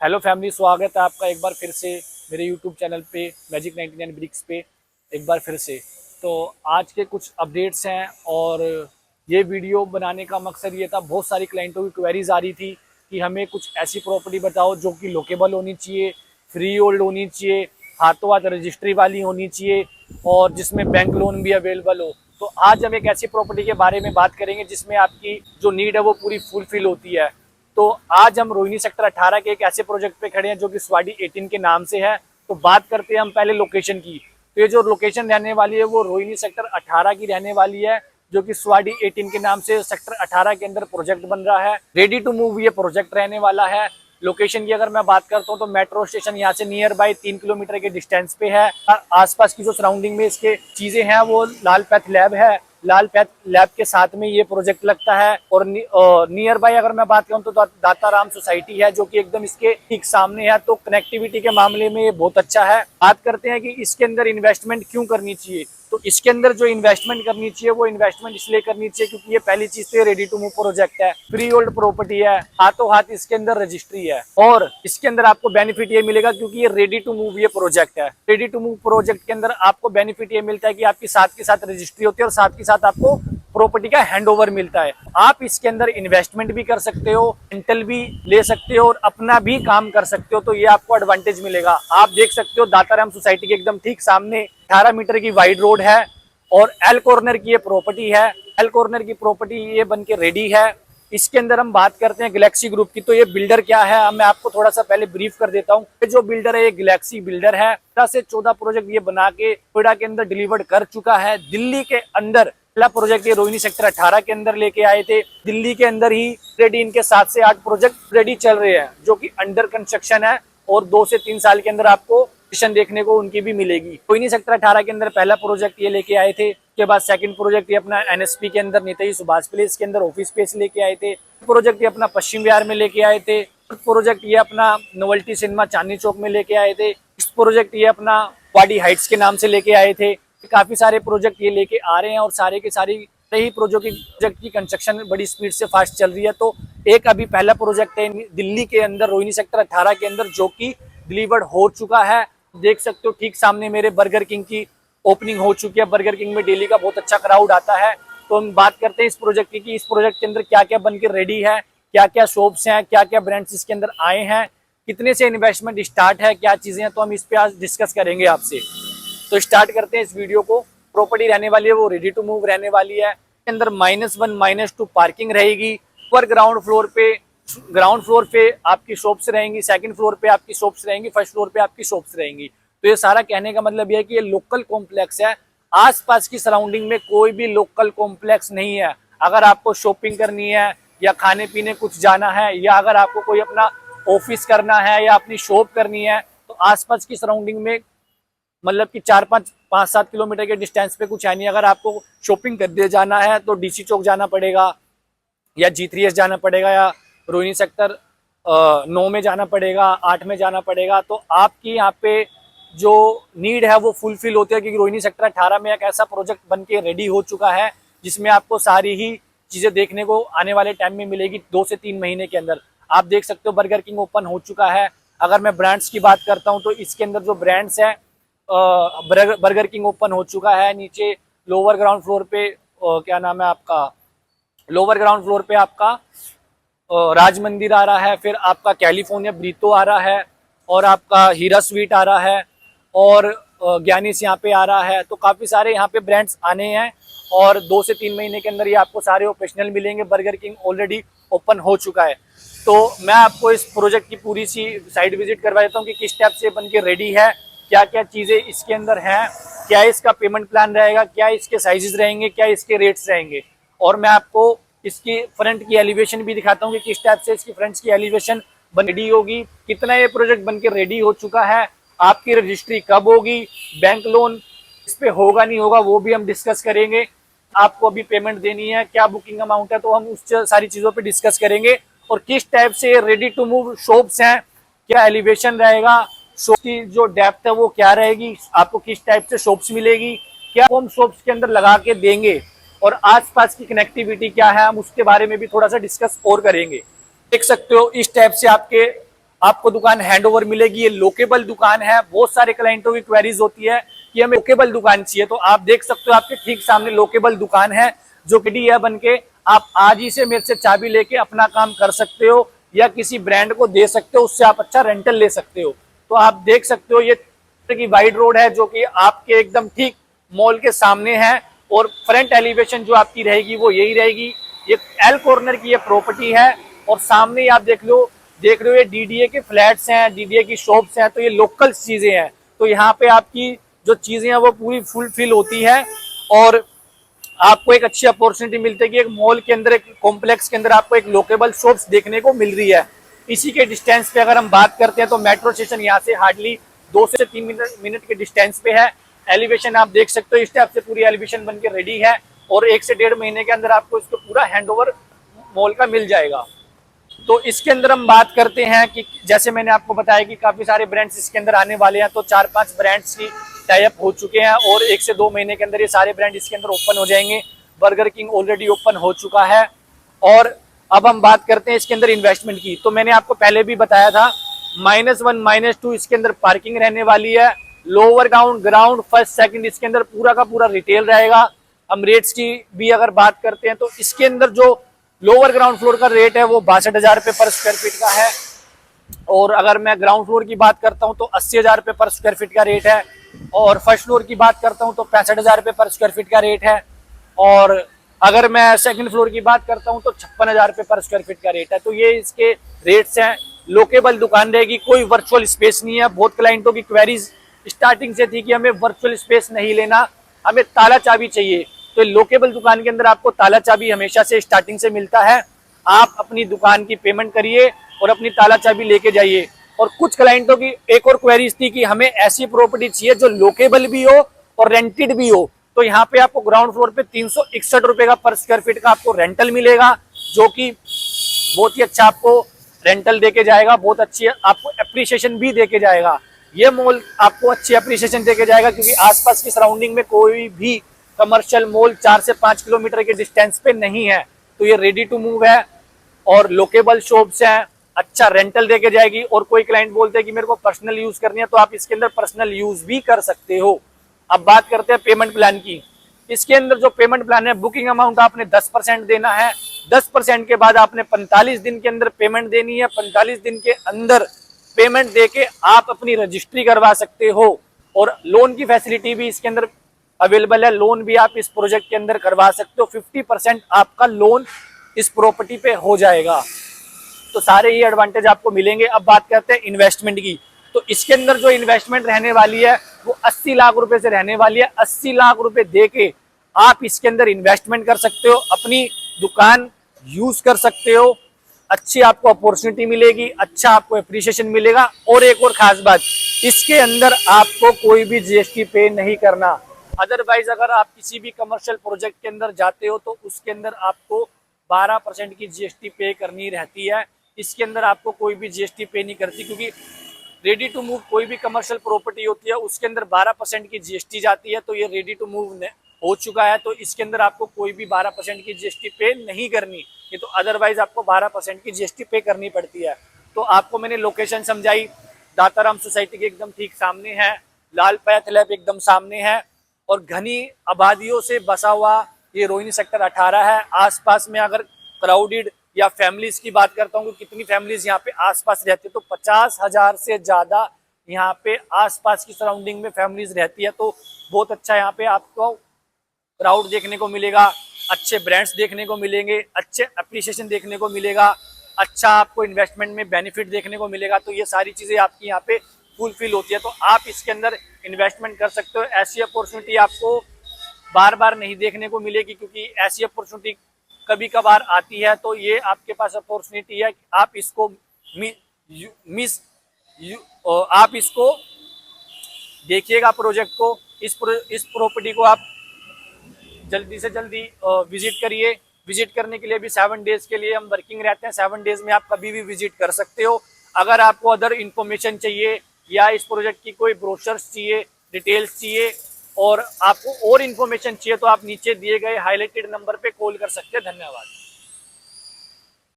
Hello family, स्वागत है आपका एक बार फिर से मेरे यूट्यूब चैनल पे मैजिक 99 ब्रिक्स पे एक बार फिर से। तो आज के कुछ अपडेट्स हैं और ये वीडियो बनाने का मकसद ये था, बहुत सारी क्लाइंटों की क्वेरीज आ रही थी कि हमें कुछ ऐसी प्रॉपर्टी बताओ जो कि लोकेबल होनी चाहिए, फ्री होल्ड होनी चाहिए, हाथों हाथ रजिस्ट्री वाली होनी चाहिए और जिसमें बैंक लोन भी अवेलेबल हो। तो आज हम एक ऐसी प्रॉपर्टी के बारे में बात करेंगे जिसमें आपकी जो नीड है वो पूरी फुलफिल होती है। तो आज हम रोहिणी सेक्टर 18 के एक ऐसे प्रोजेक्ट पे खड़े हैं जो कि स्वाडी 18 के नाम से है। तो बात करते हैं हम पहले लोकेशन की। तो ये जो लोकेशन रहने वाली है वो रोहिणी सेक्टर 18 की रहने वाली है, जो कि स्वाडी 18 के नाम से सेक्टर 18 के अंदर प्रोजेक्ट बन रहा है। रेडी टू मूव ये प्रोजेक्ट रहने वाला है। लोकेशन की अगर मैं बात करता हूँ तो मेट्रो स्टेशन यहाँ से नियर बाय 3 किलोमीटर के डिस्टेंस पे है। आसपास की जो सराउंडिंग में इसके चीजें हैं वो लाल पैथ लैब है। लाल पैथ लैब के साथ में ये प्रोजेक्ट लगता है और नियर बाय अगर मैं बात करूं तो दाताराम सोसाइटी है जो कि एकदम इसके ठीक सामने है। तो कनेक्टिविटी के मामले में ये बहुत अच्छा है। बात करते हैं कि इसके अंदर इन्वेस्टमेंट क्यों करनी चाहिए। तो इसके अंदर जो इन्वेस्टमेंट करनी चाहिए वो इन्वेस्टमेंट इसलिए करनी चाहिए क्योंकि ये पहली चीज तो रेडी टू मूव प्रोजेक्ट है, फ्री होल्ड प्रॉपर्टी है, हाथों हाथ इसके अंदर रजिस्ट्री है और इसके अंदर आपको बेनिफिट ये मिलेगा क्योंकि ये रेडी टू मूव ये प्रोजेक्ट है। रेडी टू मूव प्रोजेक्ट के अंदर आपको बेनिफिट ये मिलता है कि आपकी साथ के साथ रजिस्ट्री होती है और साथ के साथ आपको प्रॉपर्टी का हैंडओवर मिलता है। आप इसके अंदर इन्वेस्टमेंट भी कर सकते हो, रेंटल भी ले सकते हो और अपना भी काम कर सकते हो। तो ये आपको एडवांटेज मिलेगा। आप देख सकते हो दाताराम सोसाइटी के एकदम ठीक सामने 18 मीटर की वाइड रोड है और एल कॉर्नर की ये प्रॉपर्टी है। एल कॉर्नर की प्रॉपर्टी ये बन के रेडी है। इसके अंदर हम बात करते हैं गैलेक्सी ग्रुप की। तो ये बिल्डर क्या है मैं आपको थोड़ा सा पहले ब्रीफ कर देता हूँ। ये जो बिल्डर है ये गैलेक्सी बिल्डर है। 13 से 14 प्रोजेक्ट ये बना के नोएडा के अंदर डिलीवर्ड कर चुका है। दिल्ली के अंदर पहला प्रोजेक्ट ये रोहिणी सेक्टर 18 के अंदर लेके आए थे। दिल्ली के अंदर ही रेडी इनके 7 से 8 प्रोजेक्ट रेडी चल रहे हैं जो कि अंडर कंस्ट्रक्शन है और 2 से 3 साल के अंदर आपको देखने को उनकी भी मिलेगी। रोहिणी सेक्टर 18 के अंदर पहला प्रोजेक्ट ये लेके आए थे। उसके बाद सेकंड प्रोजेक्ट ये अपना एनएसपी के अंदर नेताजी सुभाष प्लेस के अंदर ऑफिस स्पेस लेके आए थे। प्रोजेक्ट ये अपना पश्चिम विहार में लेके आए थे। प्रोजेक्ट ये अपना नोवेल्टी सिनेमा चांदनी चौक में लेके आए थे। इस प्रोजेक्ट ये अपना वाडी हाइट्स के नाम से लेके आए थे। काफी सारे प्रोजेक्ट ये लेके आ रहे हैं और सारे के सारी ही प्रोजेक्ट की कंस्ट्रक्शन बड़ी स्पीड से फास्ट चल रही है। तो एक अभी पहला प्रोजेक्ट है दिल्ली के अंदर रोहिणी सेक्टर 18 के अंदर जो कि डिलीवर्ड हो चुका है। देख सकते हो ठीक सामने मेरे बर्गर किंग की ओपनिंग हो चुकी है। बर्गर किंग में डेली का बहुत अच्छा क्राउड आता है। तो हम बात करते हैं इस प्रोजेक्ट की कि इस प्रोजेक्ट के अंदर क्या क्या बन के रेडी है, क्या क्या शॉप्स हैं, क्या क्या ब्रांड्स इसके अंदर आए हैं, कितने से इन्वेस्टमेंट स्टार्ट है, क्या चीजें हैं। तो हम इस पे आज डिस्कस करेंगे आपसे। तो स्टार्ट करते हैं इस वीडियो को। प्रॉपर्टी रहने वाली है वो रेडी टू मूव रहने वाली है। इसके अंदर -1 -2 पार्किंग रहेगी। ऊपर ग्राउंड फ्लोर पे आपकी शॉप्स रहेंगी, सेकंड फ्लोर पे आपकी शॉप्स रहेंगी, फर्स्ट फ्लोर पे आपकी शॉप्स रहेंगी। तो ये सारा कहने का मतलब ये है कि ये लोकल कॉम्प्लेक्स है। आसपास की सराउंडिंग में कोई भी लोकल कॉम्प्लेक्स नहीं है। अगर आपको शॉपिंग करनी है या खाने पीने कुछ जाना है या अगर आपको कोई अपना ऑफिस करना है या अपनी शॉप करनी है तो आसपास की सराउंडिंग में मतलब कि 5-7 किलोमीटर के डिस्टेंस पे कुछ है नहीं। अगर आपको शॉपिंग करने जाना है तो डीसी चौक जाना पड़ेगा या G3S जाना पड़ेगा या रोहिणी सेक्टर 9 में जाना पड़ेगा, 8 में जाना पड़ेगा। तो आपकी यहाँ पे जो नीड है वो फुलफिल होती है क्योंकि रोहिणी सेक्टर 18 में एक ऐसा प्रोजेक्ट बन के रेडी हो चुका है जिसमें आपको सारी ही चीजें देखने को आने वाले टाइम में मिलेगी 2 से 3 महीने के अंदर। आप देख सकते हो बर्गर किंग ओपन हो चुका है। अगर मैं ब्रांड्स की बात करता हूँ तो इसके अंदर जो ब्रांड्स है बर्गर किंग ओपन हो चुका है। नीचे लोअर ग्राउंड फ्लोर पे क्या नाम है आपका, लोअर ग्राउंड फ्लोर पे आपका राज मंदिर आ रहा है, फिर आपका कैलिफोर्निया ब्रीतो आ रहा है और आपका हीरा स्वीट आ रहा है और ज्ञानीस यहाँ पे आ रहा है। तो काफ़ी सारे यहाँ पे ब्रांड्स आने हैं और 2 से 3 महीने के अंदर ये आपको सारे ऑपरेशनल मिलेंगे। बर्गर किंग ऑलरेडी ओपन हो चुका है। तो मैं आपको इस प्रोजेक्ट की पूरी सी साइड विजिट करवा देता हूँ कि किस टाइप से बन के रेडी है, क्या क्या चीज़ें इसके अंदर हैं, क्या इसका पेमेंट प्लान रहेगा, क्या इसके साइजेस रहेंगे, क्या इसके रेट्स रहेंगे। और मैं आपको इसकी फ्रंट की एलिवेशन भी दिखाता हूँ कि किस टाइप से इसकी फ्रंट की एलिवेशन रेडी होगी, कितना ये प्रोजेक्ट बनके रेडी हो चुका है, आपकी रजिस्ट्री कब होगी, बैंक लोन इस पे होगा नहीं होगा वो भी हम डिस्कस करेंगे। आपको अभी पेमेंट देनी है, क्या बुकिंग अमाउंट है, तो हम उस सारी चीज़ों पे डिस्कस करेंगे। और किस टाइप से रेडी टू मूव शॉप्स हैं, क्या एलिवेशन रहेगा, शॉप की जो डेप्थ है वो क्या रहेगी, आपको किस टाइप से शॉप्स मिलेगी, क्या हम शॉप्स के अंदर लगा के देंगे और आसपास की कनेक्टिविटी क्या है, हम उसके बारे में भी थोड़ा सा डिस्कस और करेंगे। देख सकते हो इस टाइप से आपके आपको दुकान हैंडओवर मिलेगी। ये लोकेबल दुकान है। बहुत सारे क्लाइंटों की क्वेरीज होती है कि हमें लोकेबल दुकान चाहिए, तो आप देख सकते हो आपके ठीक सामने लोकेबल दुकान है जो रेडी है बन के। आप आज ही से मेरे से चाबी लेके अपना काम कर सकते हो या किसी ब्रांड को दे सकते हो, उससे आप अच्छा रेंटल ले सकते हो। तो आप देख सकते हो ये की वाइड रोड है जो कि आपके एकदम ठीक मॉल के सामने है, और फ्रंट एलिवेशन जो आपकी रहेगी वो यही रहेगी। ये एल कॉर्नर की ये प्रॉपर्टी है, और सामने ही आप देख रहे हो ये डीडीए के फ्लैट्स हैं, डीडीए की शॉप्स हैं। तो ये लोकल चीजें हैं, तो यहाँ पे आपकी जो चीजें हैं वो पूरी फुलफिल होती है, और आपको एक अच्छी अपॉर्चुनिटी मिलती है कि एक मॉल के अंदर, एक कॉम्प्लेक्स के अंदर आपको एक लोकेबल शॉप्स देखने को मिल रही है। इसी के डिस्टेंस पे अगर हम बात करते हैं तो मेट्रो स्टेशन यहाँ से हार्डली 2 से 3 मिनट के डिस्टेंस पे है। एलिवेशन आप देख सकते हो, इस टाइप से पूरी एलिवेशन बन के रेडी है, और 1 से 1.5 महीने के अंदर आपको इसको पूरा हैंडओवर मॉल का मिल जाएगा। तो इसके अंदर हम बात करते हैं कि जैसे मैंने आपको बताया कि काफी सारे ब्रांड्स इसके अंदर आने वाले हैं, तो 4-5 ब्रांड्स की टाई अप हो चुके हैं, और 1 से 2 महीने के अंदर ये सारे ब्रांड इसके अंदर ओपन हो जाएंगे। बर्गर किंग ऑलरेडी ओपन हो चुका है। और अब हम बात करते हैं इसके अंदर इन्वेस्टमेंट की। तो मैंने आपको पहले भी बताया था -1 -2 इसके अंदर पार्किंग रहने वाली है। लोअर ग्राउंड फर्स्ट सेकंड इसके अंदर पूरा का पूरा रिटेल रहेगा। हम रेट्स की भी अगर बात करते हैं तो इसके अंदर जो लोअर ग्राउंड फ्लोर का रेट है वो 62,000 रुपये पर स्क्वायर फीट का है, और अगर मैं ग्राउंड फ्लोर की बात करता हूं तो 80,000 रुपये पर स्क्वायर फीट का रेट है, और फर्स्ट फ्लोर की बात करता हूं तो 65,000 रुपये पर स्क्वायर फीट का रेट है, और अगर मैं सेकंड फ्लोर की बात करता हूं तो 56,000 रुपये पर स्क्वायर फीट का रेट है। तो ये इसके रेट्स हैं। लोकेबल दुकान रहेगी, कोई वर्चुअल स्पेस नहीं है। बहुत क्लाइंटों की क्वेरीज स्टार्टिंग से थी कि हमें वर्चुअल स्पेस नहीं लेना, हमें ताला चाबी चाहिए। तो लोकेबल दुकान के अंदर आपको ताला चाबी हमेशा से स्टार्टिंग से मिलता है। आप अपनी दुकान की पेमेंट करिए और अपनी ताला चाबी लेके जाइए। और कुछ क्लाइंटों की एक और क्वेरीज थी कि हमें ऐसी प्रॉपर्टी चाहिए जो लोकेबल भी हो और रेंटेड भी हो। तो यहाँ पे आपको ग्राउंड फ्लोर पे 361 रुपए का पर स्क्वायर फीट का आपको रेंटल मिलेगा, जो कि बहुत ही अच्छा आपको रेंटल देके जाएगा, बहुत अच्छी आपको एप्रिसिएशन भी देके जाएगा। ये मॉल आपको अच्छी एप्रिसिएशन देके जाएगा क्योंकि आसपास की सराउंडिंग में कोई भी कमर्शियल मॉल 4 से 5 किलोमीटर के डिस्टेंस पे नहीं है। तो ये रेडी टू मूव है और लोकेबल शॉप्स हैं, अच्छा रेंटल देके जाएगी। और कोई क्लाइंट बोलते हैं कि मेरे को पर्सनल यूज करनी है, तो आप इसके अंदर पर्सनल यूज भी कर सकते हो। अब बात करते हैं पेमेंट प्लान की। इसके अंदर जो पेमेंट प्लान है, बुकिंग अमाउंट आपने 10% देना है। 10% के बाद आपने 45 दिन के अंदर पेमेंट देनी है। 45 दिन के अंदर पेमेंट देके आप अपनी रजिस्ट्री करवा सकते हो, और लोन की फैसिलिटी भी इसके अंदर अवेलेबल है। लोन भी आप इस प्रोजेक्ट के अंदर करवा सकते हो। 50% आपका लोन इस प्रॉपर्टी पे हो जाएगा। तो सारे ही एडवांटेज आपको मिलेंगे। अब बात करते हैं इन्वेस्टमेंट की। तो इसके अंदर जो इन्वेस्टमेंट रहने वाली है वो 80 लाख रुपए से रहने वाली है। 80 लाख रुपए देके आप इसके अंदर इन्वेस्टमेंट कर सकते हो, अपनी दुकान यूज कर सकते हो, अच्छी आपको अपॉर्चुनिटी मिलेगी, अच्छा आपको एप्रिसिएशन मिलेगा। और एक और खास बात, इसके अंदर आपको कोई भी जीएसटी पे नहीं करना। अदरवाइज अगर आप किसी भी कमर्शियल प्रोजेक्ट के अंदर जाते हो तो उसके अंदर आपको 12% की जीएसटी पे करनी रहती है। इसके अंदर आपको कोई भी जीएसटी पे नहीं करती, क्योंकि रेडी टू मूव कोई भी कमर्शियल प्रॉपर्टी होती है उसके अंदर 12% की जीएसटी जाती है। तो ये रेडी टू मूव हो चुका है, तो इसके अंदर आपको कोई भी 12% की जीएसटी पे नहीं करनी। ये तो अदरवाइज आपको 12% की जीएसटी पे करनी पड़ती है। तो आपको मैंने लोकेशन समझाई, दाताराम सोसाइटी के एकदम ठीक सामने है, लाल पैथ लैब एकदम सामने है, और घनी आबादियों से बसा हुआ ये रोहिणी सेक्टर 18 है। आसपास में अगर क्राउडेड या फैमिलीज की बात करता हूँ, कितनी फैमिलीज यहाँ पे आसपास रहती है, तो 50,000 से ज्यादा यहाँ पे आसपास की सराउंडिंग में फैमिलीज रहती है। तो बहुत अच्छा यहाँ पे आपको क्राउड देखने को मिलेगा, अच्छे ब्रांड्स देखने को मिलेंगे, अच्छे एप्रिसिएशन देखने को मिलेगा, अच्छा आपको इन्वेस्टमेंट में बेनिफिट देखने को मिलेगा। तो ये सारी चीजें आपकी यहाँ पे फुलफिल होती है, तो आप इसके अंदर इन्वेस्टमेंट कर सकते हो। ऐसी अपॉर्चुनिटी आपको बार बार नहीं देखने को मिलेगी, क्योंकि ऐसी अपॉर्चुनिटी कभी कभार आती है। तो ये आपके पास अपॉर्चुनिटी है कि आप इसको आप इसको देखिएगा, प्रोजेक्ट को, इस प्रॉपर्टी को आप जल्दी से जल्दी विजिट करिए। विजिट करने के लिए भी 7 डेज के लिए हम वर्किंग रहते हैं। 7 डेज में आप कभी भी विजिट कर सकते हो। अगर आपको अदर इन्फॉर्मेशन चाहिए या इस प्रोजेक्ट की कोई ब्रोशर्स चाहिए, डिटेल्स चाहिए, और आपको और इन्फॉर्मेशन चाहिए, तो आप नीचे दिए गए हाईलाइटेड नंबर पे कॉल कर सकते हैं। धन्यवाद।